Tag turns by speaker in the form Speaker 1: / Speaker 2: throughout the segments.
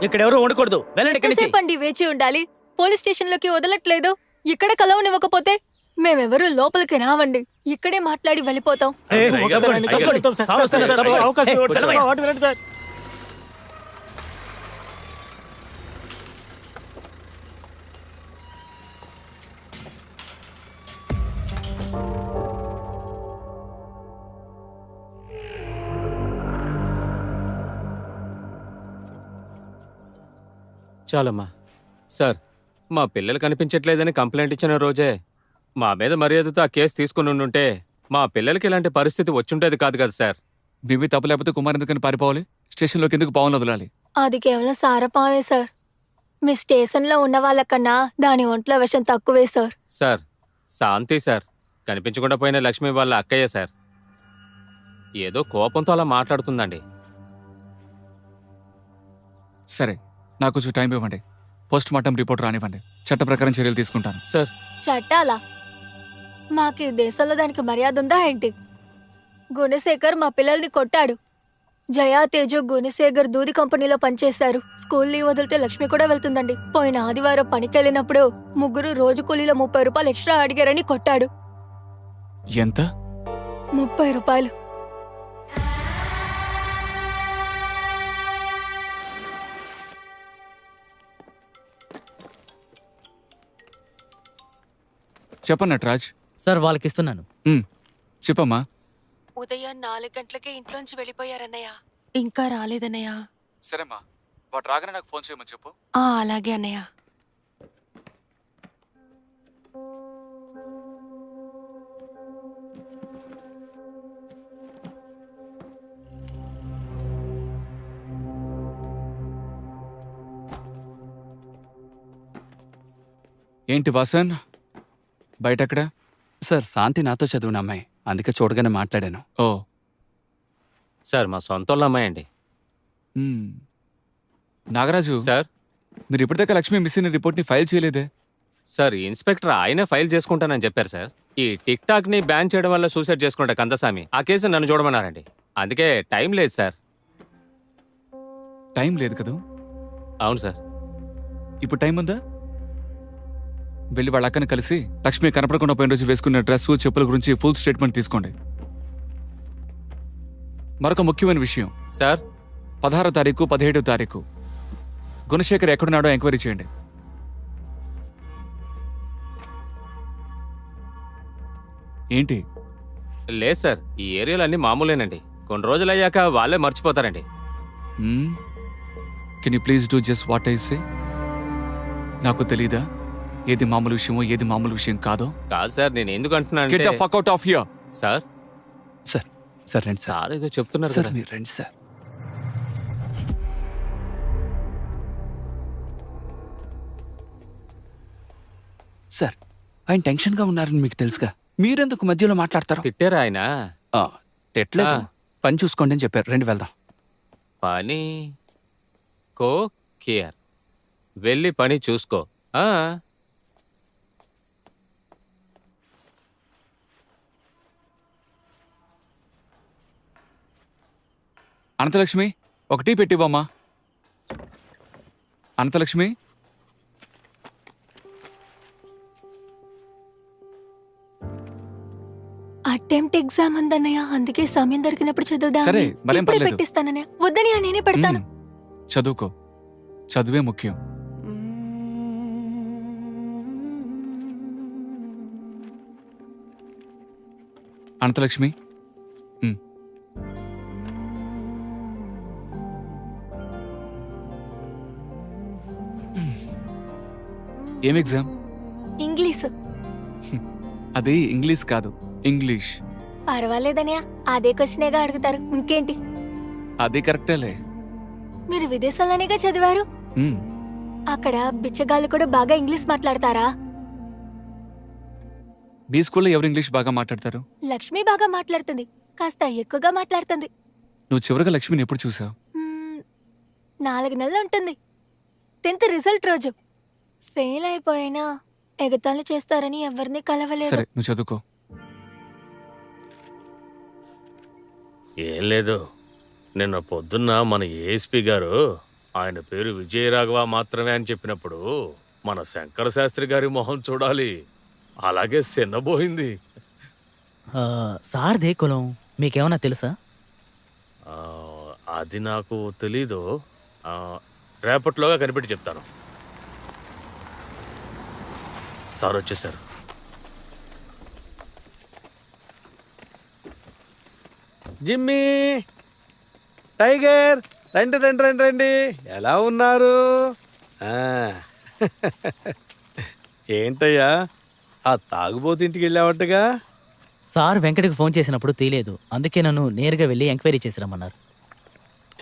Speaker 1: ఇక్కడ ఎవరు ఉండకూడదు. వెళ్ళండి ఇక్కడి నుంచి.
Speaker 2: ఎంతసేపండి వేచి ఉండాలి? పోలీస్ స్టేషన్ లోకి వదలట్లేదు. ఇక్కడ కలవనివ్వకపోతే మేమెవరూ లోపలికి రావండి. ఇక్కడే మాట్లాడి వెళ్ళిపోతాం.
Speaker 3: చాలమ్మా. సార్, మా పిల్లలు కనిపించట్లేదని కంప్లైంట్ ఇచ్చిన రోజే మా మీద మర్యాదతో ఆ కేసు తీసుకుని ఉండుంటే మా పిల్లలకి ఇలాంటి పరిస్థితి వచ్చుంటేది కాదు కదా సార్.
Speaker 4: మేమే తప్పు లేకపోతే కుమార్ ఎందుకని పారిపోవాలి? స్టేషన్లోకి ఎందుకు పావులు వదలాలి?
Speaker 2: అది కేవలం సారపావే సార్. మీ స్టేషన్ లో ఉన్న వాళ్ళకన్నా దాని ఒంట్లో విషం తక్కువే సార్.
Speaker 3: సార్, శాంతి సార్ కనిపించకుండా పోయిన లక్ష్మి వాళ్ళ అక్కయ్య సార్. ఏదో కోపంతో అలా మాట్లాడుతుందండి.
Speaker 4: సరే, నాకు కొంచెం టైం ఇవ్వండి. పోస్ట్ మార్టం రిపోర్ట్ రానివ్వండి. చట్ట ప్రకారం చర్యలు తీసుకుంటాను.
Speaker 3: సార్,
Speaker 2: చట్టాలా? మాకు ఈ దేశంలో దానికి మర్యాద ఉందా ఏంటి? గుణశేఖర్ మా పిల్లల్ని కొట్టాడు. జయా, తేజు, గుణశేఖర్ దూది కంపెనీలో పనిచేశారు. స్కూల్ లీవ్ వదిలితే లక్ష్మి కూడా వెళ్తుందండి. పోయిన ఆదివారం పనికెళ్ళినప్పుడు ముగ్గురు రోజు కూలీలో 30 రూపాయలు ఎక్స్ట్రా అడిగారని కొట్టాడు.
Speaker 4: ఎంత?
Speaker 2: 30 రూపాయలు.
Speaker 4: చెప్పండి నటరాజ్.
Speaker 1: సార్ వాళ్ళకి ఇస్తున్నాను.
Speaker 4: చెప్పమ్మా.
Speaker 5: ఉదయం 4 గంటలకే ఇంట్లోంచి వెళ్ళిపోయారన్నయ్య. ఇంకా రాలేదన్నయ్య.
Speaker 4: సరేమ్మా, వాడు రాగానే నాకు ఫోన్ చేయమని చెప్పు.
Speaker 5: అలాగే అన్నయ్య.
Speaker 4: ఏంటి వాసన్, బయటెక్కడా?
Speaker 6: సార్, శాంతి నాతో చదివిన అమ్మాయి, అందుకే చూడగానే మాట్లాడాను.
Speaker 4: ఓ,
Speaker 3: సార్ మా సొంత వాళ్ళ అమ్మాయి అండి.
Speaker 4: నాగరాజు
Speaker 3: సార్,
Speaker 4: మీరు ఇప్పటిదాకా లక్ష్మి మిస్ అయిన రిపోర్ట్ని ఫైల్ చేయలేదే?
Speaker 3: సార్ ఇన్స్పెక్టర్ ఆయనే ఫైల్ చేసుకుంటానని చెప్పారు సార్. ఈ టిక్ టాక్ ని బ్యాన్ చేయడం వల్ల సూసైడ్ చేసుకుంటా కందస్వామి ఆ కేసు నన్ను చూడమన్నారండి. అందుకే టైం లేదు సార్.
Speaker 4: టైం లేదు కదా?
Speaker 3: అవును సార్.
Speaker 4: ఇప్పుడు టైం ఉందా? వెళ్ళి వాళ్ళ అక్కని కలిసి లక్ష్మి కనపడకుండా పోయిన రోజు వేసుకున్న డ్రెస్, చెప్పుల గురించి ఫుల్ స్టేట్మెంట్ తీసుకోండి. మరొక ముఖ్యమైన విషయం
Speaker 3: సార్,
Speaker 4: 16వ తారీఖు 17వ తారీఖు గుణశేఖర్ ఎక్కడున్నాడో ఎంక్వైరీ చేయండి. ఏంటి?
Speaker 3: లేదు సార్, ఈ ఏరియాలో అన్ని మామూలేనండి. కొన్ని రోజులు అయ్యాక వాళ్ళే మర్చిపోతారండి.
Speaker 4: Can you please do just what I say? నాకు తెలీదా ఏది మామూలు విషయమో ఏది మామూలు విషయం కాదో?
Speaker 3: కాదు సార్, నేను ఎందుకు అంటున్నాను
Speaker 4: get the fuck out of here.
Speaker 3: Sir.
Speaker 6: Sir, sir రండి సార్.
Speaker 3: సార్ ఏదో చెప్తున్నారు
Speaker 6: సార్
Speaker 3: కదా.
Speaker 6: మీరు రండి సార్. సార్, ఆయన టెన్షన్గా ఉన్నారని మీకు తెలుసుగా, మీరెందుకు మధ్యలో మాట్లాడతారు?
Speaker 3: తిట్టారా ఆయన?
Speaker 6: తిట్టలేదు, పని చూసుకోండి అని చెప్పారు. రండి వెళ్దాం.
Speaker 3: పని కో కేర్, వెళ్ళి పని చూసుకో.
Speaker 4: అనంతలక్ష్మి, ఒక టీ పెట్టివ్వమ్మా. అనంతలక్ష్మి,
Speaker 2: అటెంప్ట్ ఎగ్జామ్ ఉందన్నయ్య, అందుకే సమయం దొరికినప్పుడు చదువుదా.
Speaker 4: సరే, మరేం పర్లేదు.
Speaker 2: పెట్టిస్తానన్నయ్య. వద్దని నేనే పెడతాను.
Speaker 4: చదువుకో, చదువే ముఖ్యం. అనంతలక్ష్మి, ఏం ఎగ్జామ్?
Speaker 2: ఇంగ్లీష్.
Speaker 4: అది ఇంగ్లీష్ కాదు, ఇంగ్లీష్.
Speaker 2: పర్వాలేదన్నయ్య, అదే క్వశ్చనేగా అడుగుతారు, ఇంకేంటి.
Speaker 4: అది కరెక్టేలే.
Speaker 2: మీరు విదేశాల్లోనేగా చదివారు. అక్కడ బిచ్చగాళ్ళు కూడా బాగా ఇంగ్లీష్ మాట్లాడతారా?
Speaker 4: మీ స్కూల్లో ఎవరు ఇంగ్లీష్ బాగా మాట్లాడతారు?
Speaker 2: లక్ష్మి బాగా మాట్లాడుతుంది, కాస్త ఎక్కువగా మాట్లాడుతుంది.
Speaker 4: నువ్వు చివరిగా లక్ష్మిని ఎప్పుడు చూసావు?
Speaker 2: 4 నెలలు ఉంటుంది. 10th రిజల్ట్ రోజు. ఫెయిల్ అయిపోయినా ఎగతాళి చేస్తారని ఎవరిని కలవలేదు.
Speaker 4: సరే, నువ్వు చదువుకో.
Speaker 7: ఏం లేదు, నిన్న పొద్దున్న మన ఏఎస్పీ గారు ఆయన పేరు విజయరాఘవ మాత్రమే అని చెప్పినప్పుడు మన శంకర శాస్త్రి గారి మొహం చూడాలి. అలాగే చిన్నబోయింది.
Speaker 1: సార్దే కులం మీకేమన్నా తెలుసా?
Speaker 7: ఆ, అది నాకు తెలీదు. రేపట్లోగా కనిపెట్టి చెప్తాను. సార్ వచ్చేసారు.
Speaker 8: జిమ్మీ, టైగర్, రండి రండి రండి రండి. ఎలా ఉన్నారు? ఆ, ఏంటయ్యా ఆ తాగుబోతు ఇంటికి వెళ్ళావట్టుగా?
Speaker 1: సార్ వెంకటకి ఫోన్ చేసినప్పుడు తీయలేదు, అందుకే నన్ను నేరుగా వెళ్ళి ఎంక్వైరీ చేసి రమ్మన్నారు.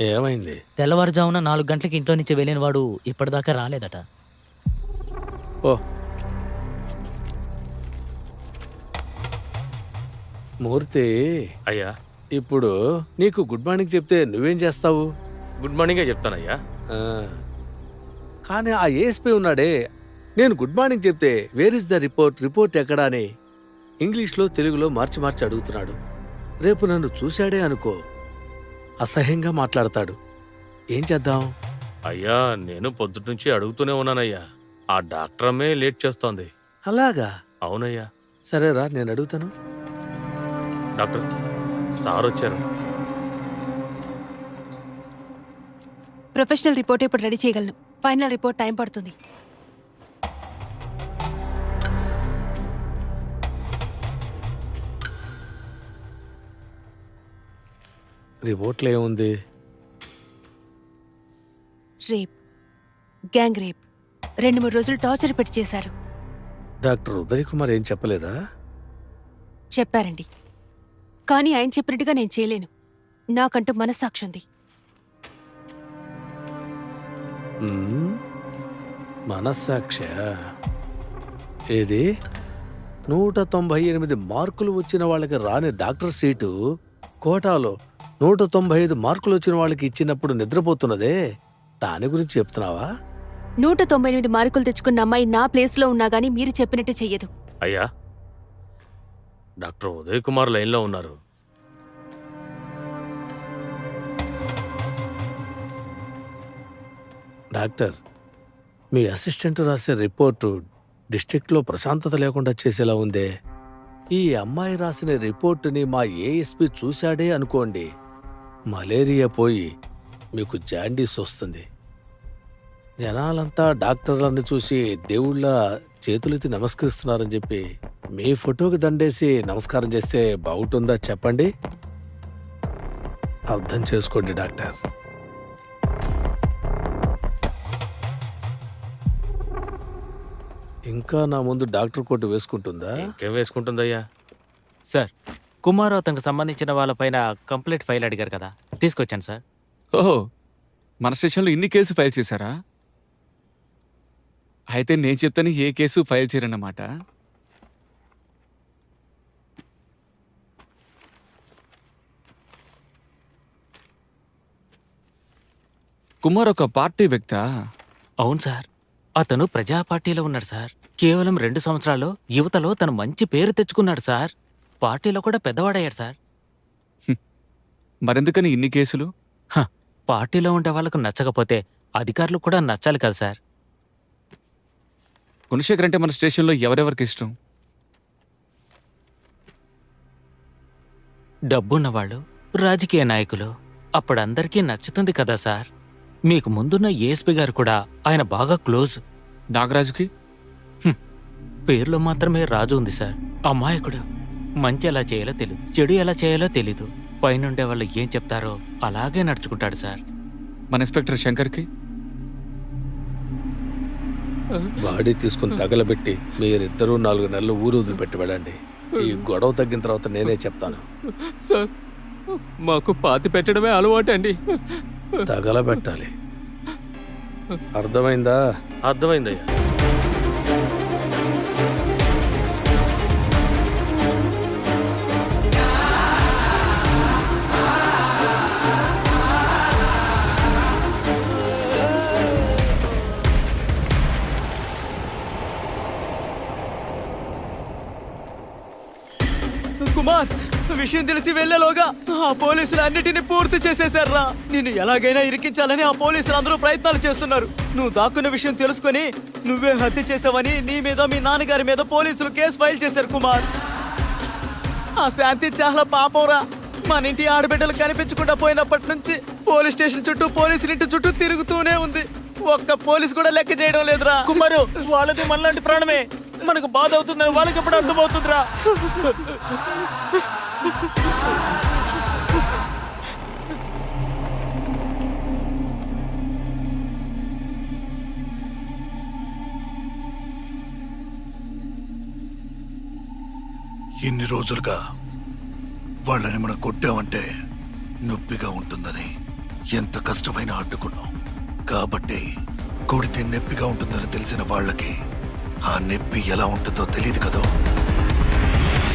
Speaker 8: ఏమైంది?
Speaker 1: తెల్లవారుజామున 4 గంటలకి ఇంట్లో నుంచి వెళ్ళిన వాడు ఇప్పటిదాకా రాలేదట.
Speaker 8: ఓ మూర్తి,
Speaker 7: అయ్యా,
Speaker 8: ఇప్పుడు నీకు గుడ్ మార్నింగ్ చెప్తే నువ్వేం చేస్తావు?
Speaker 7: గుడ్ మార్నింగే చెప్తానయ్యా.
Speaker 8: ఆ, కానీ ఆ ఏఎస్పీ ఉన్నాడే, నేను గుడ్ మార్నింగ్ చెప్తే వేర్ ఇస్ ద రిపోర్ట్ ఎక్కడా అని ఇంగ్లీష్లో తెలుగులో మార్చి మార్చి అడుగుతున్నాడు. రేపు నన్ను చూశాడే అనుకో, అసహ్యంగా మాట్లాడతాడు. ఏం చేద్దాం?
Speaker 7: అయ్యా, నేను పొద్దునుంచి అడుగుతూనే ఉన్నానయ్యా. ఆ డాక్టర్ అమ్మే లేట్ చేస్తోంది.
Speaker 8: అలాగా?
Speaker 7: అవునయ్యా.
Speaker 8: సరేరా, నేను అడుగుతాను.
Speaker 7: డాక్టర్, సార్ వచ్చారు.
Speaker 5: ప్రొఫెషనల్ రిపోర్ట్ ఇప్పుడు రెడీ చేయగలను. ఫైనల్ రిపోర్ట్ టైం పడుతుంది.
Speaker 8: రిపోర్ట్లో ఏముంది?
Speaker 5: Rape, gang rape. 2-3 రోజులు టార్చర్ పెట్టి చేశారు.
Speaker 8: డాక్టర్ ఉదయ్ కుమార్ ఏం చెప్పలేదా?
Speaker 5: చెప్పారండి, కానీ ఆయన చెప్పినట్టుగా నేను చేయలేను. నాకంటూ మనస్సాక్షి ఉంది.
Speaker 8: మనస్సాక్ష ఏది? 198 మార్కులు వచ్చిన వాళ్ళకి రాని డాక్టర్ సీటు కోటాలో 195 మార్కులు వచ్చిన వాళ్ళకి ఇచ్చినప్పుడు నిద్రపోతున్నదే, దాని గురించి చెప్తున్నావా?
Speaker 5: 198 మార్కులు తెచ్చుకున్న అమ్మాయి నా ప్లేస్లో ఉన్నా గానీ మీరు చెప్పినట్టు చెయ్యదు.
Speaker 7: అయ్యా, డాక్టర్ ఉదయ్ కుమార్ లైన్లో ఉన్నారు.
Speaker 8: డాక్టర్, మీ అసిస్టెంట్ రాసే రిపోర్టు డిస్ట్రిక్ట్లో ప్రశాంతత లేకుండా చేసేలా ఉందే. ఈ అమ్మాయి రాసిన రిపోర్టుని మా ఏఎస్పీ చూశాడే అనుకోండి, మలేరియా పోయి మీకు జాండీస్ వస్తుంది. జనాలంతా డాక్టర్లను చూసి దేవుళ్ళ చేతులెత్తి నమస్కరిస్తున్నారని చెప్పి మీ ఫోటోకి దండేసి నమస్కారం చేస్తే బాగుంటుందా చెప్పండి? అర్థం చేసుకోండి డాక్టర్. ఇంకా నా ముందు డాక్టర్ కోట్ వేసుకుంటుందా?
Speaker 7: ఇంకేం వేసుకుంటుందయ్యా?
Speaker 1: సార్, కుమార్ అతనికి సంబంధించిన వాళ్ళపైన కంప్లైంట్ ఫైల్ అడిగారు కదా, తీసుకొచ్చాను సార్.
Speaker 4: ఓహో, మన స్టేషన్లో ఇన్ని కేసు ఫైల్ చేశారా? అయితే నేను చెప్తాను, ఏ కేసు ఫైల్ చేయరన్నమాట. కుమార్ ఒక పార్టీ వ్యక్తా?
Speaker 1: అవును సార్, అతను ప్రజా పార్టీలో ఉన్నాడు సార్. కేవలం 2 సంవత్సరాల్లో యువతలో తను మంచి పేరు తెచ్చుకున్నాడు సార్. పార్టీలో కూడా పెద్దవాడయ్యాడు సార్.
Speaker 4: మరెందుకని ఇన్ని కేసులు?
Speaker 1: పార్టీలో ఉండే వాళ్ళకు నచ్చకపోతే అధికారులు కూడా నచ్చాలి కదా సార్.
Speaker 4: గుణశేఖర్ అంటే మన స్టేషన్లో ఎవరెవరికి ఇష్టం?
Speaker 1: డబ్బున్నవాళ్ళు, రాజకీయ నాయకులు. అప్పుడందరికీ నచ్చుతుంది కదా సార్. మీకు ముందున్న ఏఎస్పీ గారు కూడా ఆయన బాగా క్లోజ్.
Speaker 4: నాగరాజుకి
Speaker 1: పేర్లో మాత్రమే రాజు ఉంది సార్. అమాయకుడు. మంచి ఎలా చేయాలో తెలీదు, చెడు ఎలా చేయాలో తెలీదు. పైనుండే వాళ్ళు ఏం చెప్తారో అలాగే నడుచుకుంటాడు సార్.
Speaker 4: మన ఇన్స్పెక్టర్ శంకర్కి
Speaker 8: బాడీ తీసుకుని తగలబెట్టి మీరిద్దరూ 4 నెలలు ఊరు వదిలిపెట్టి వెళ్ళండి. ఈ గొడవ తగ్గిన తర్వాత నేనే చెప్తాను.
Speaker 3: సార్, మాకు పాతి పెట్టడమే అలవాటండి.
Speaker 8: తగలబెట్టాలి, అర్థమైందా?
Speaker 7: అర్థమైందయ్యా.
Speaker 3: కుమార్,
Speaker 9: విషయం తెలిసి వెళ్లేలోగా ఆ పోలీసులు అన్నిటిని పూర్తి చేసేశారా. నిన్ను ఎలాగైనా ఇరికించాలని ఆ పోలీసులు అందరూ ప్రయత్నాలు చేస్తున్నారు. నువ్వు దాక్కున్న విషయం తెలుసుకొని నువ్వే హత్య చేసావని నీ మీద మీ నాన్నగారి మీద పోలీసులు కేసు ఫైల్ చేశారు కుమార్. ఆ శాంతి చాలా పాపంరా. మన ఇంటి ఆడబిడ్డలు కనిపించకుండా పోయినప్పటి నుంచి పోలీస్ స్టేషన్ చుట్టూ పోలీసులు ఇంటి చుట్టూ తిరుగుతూనే ఉంది. ఒక్క పోలీసు కూడా లెక్క చేయడం లేదురా.
Speaker 1: కుమారు, వాళ్ళది మనలాంటి ప్రాణమే. మనకు బాధ అవుతుందని వాళ్ళకి ఎప్పుడు అర్థమవుతుందిరా.
Speaker 10: ఇన్ని రోజులుగా వాళ్ళని మనం కొట్టామంటే నొప్పిగా ఉంటుందని ఎంత కష్టమైనా అడ్డుకున్నాం. కాబట్టి కొడితే నొప్పిగా ఉంటుందని తెలిసిన వాళ్ళకి ఆ నొప్పి ఎలా ఉంటుందో తెలియదు కదా.